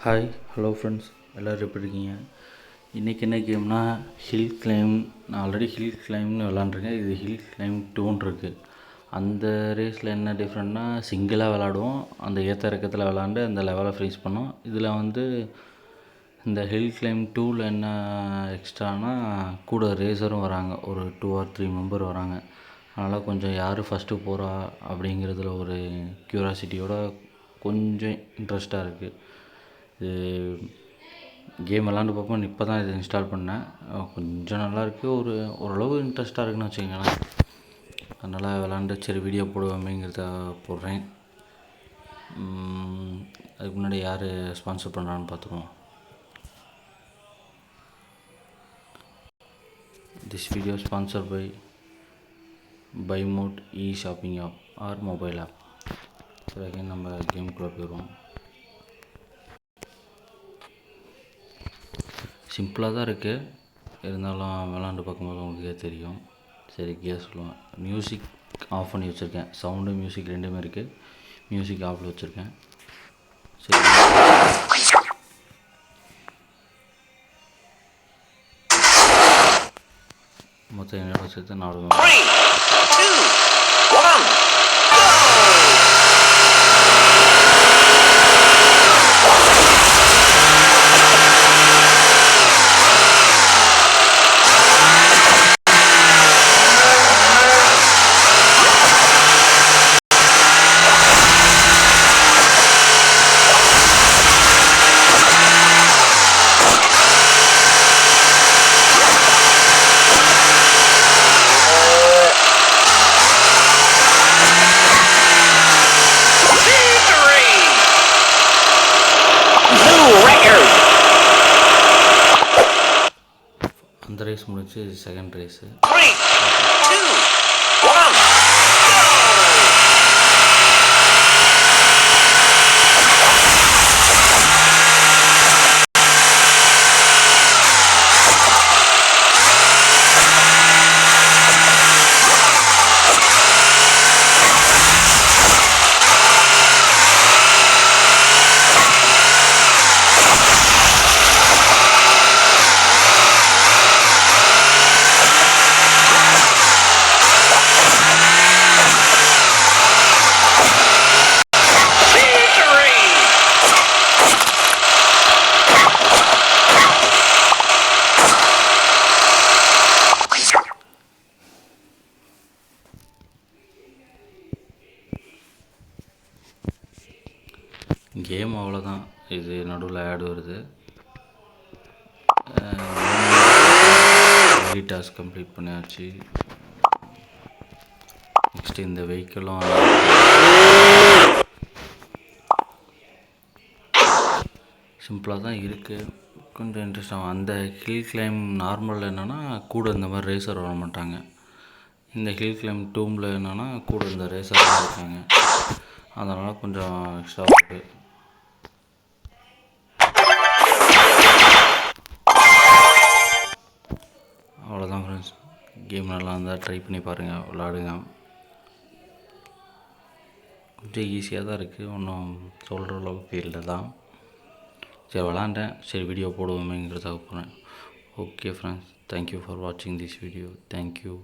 Hi hello friends, எல்லோரும் எப்படி இருக்கீங்க? இன்றைக்கி என்ன கேம்னா ஹில் கிளைம். நான் ஆல்ரெடி ஹில் கிளைம்னு விளாண்டுருக்கேன். இது ஹில் கிளைம் 2 இருக்குது. அந்த ரேஸில் என்ன டிஃப்ரெண்ட்னா, சிங்கிளாக விளாடுவோம். அந்த ஏற்ற இறக்கத்தில் விளாண்டு அந்த லெவலை ஃப்ரீஸ் பண்ணோம். இதில் இந்த ஹில் கிளைம் 2ல் என்ன எக்ஸ்ட்ரானா, கூட ரேசரும் வராங்க. ஒரு 2 or 3 மெம்பர் வராங்க. அதனால் கொஞ்சம் யார் ஃபஸ்ட்டு போகிறா அப்படிங்கிறதுல ஒரு க்யூரியாசிட்டியோட கொஞ்சம் இன்ட்ரெஸ்ட்டாக இருக்குது. இது கேம் விளாண்டு பார்ப்போம். இப்போ தான் இது இன்ஸ்டால் பண்ணேன். கொஞ்சம் நல்லாயிருக்கு. ஓரளவு இன்ட்ரெஸ்ட்டாக இருக்குன்னு வச்சுக்கோங்களேன். அதனால் விளாண்டு சரி வீடியோ போடுவோமேங்கிறத போடுறேன். அதுக்கு முன்னாடி யார் ஸ்பான்சர் பண்ணுறான்னு பார்த்துருவோம். This video sponsor by mod shopping app or mobile app. சரி, நம்ம கேமுக்குள்ளே போயிடுவோம். சிம்பிளாக தான் இருக்குது, இருந்தாலும் விளாண்டு பார்க்கும்போது உங்களுக்கே தெரியும். சரி, கேஸ் சொல்லுவேன். மியூசிக் ஆஃப் பண்ணி வச்சுருக்கேன். சவுண்டு மியூசிக் ரெண்டுமே இருக்குது. மியூசிக் ஆஃபில் வச்சுருக்கேன். சரி, மொத்தம் என்னோட சேர்த்து 4 அந்த ரேஸ் முடிச்சு செகண்ட் ரேஸு. கேம் அவ்வளோதான். இது நடுவில் ஆட் வருது. டாஸ்க் கம்ப்ளீட் பண்ணியாச்சு. நெக்ஸ்ட்டு இந்த வெஹிக்கிளும் சிம்பிளாக தான் இருக்குது. கொஞ்சம் இன்ட்ரெஸ்டாகும். அந்த ஹில் கிளைம் நார்மலில் என்னென்னா கூட இந்த மாதிரி ரேசர் வர மாட்டாங்க. இந்த ஹில் கிளைம் 2ல் என்னென்னா கூட இந்த ரேசர் இருக்காங்க. அதனால் கொஞ்சம் எக்ஸ்ட்ரா இருக்குது. அவ்வளோதான் ஃப்ரெண்ட்ஸ். கேம் நல்லா இருந்தால் ட்ரை பண்ணி பாருங்கள், விளாடுங்க. கொஞ்சம் ஈஸியாக தான் இருக்குது, ஒன்றும் சொல்கிற அளவுக்கு இல்லை தான். சரி, விளாண்டேன். சரி, வீடியோ போடுவோமேங்கிறதுக்காக போகிறேன். ஓகே ஃப்ரெண்ட்ஸ், தேங்க்யூ ஃபார் வாட்சிங் திஸ் வீடியோ. தேங்க்யூ.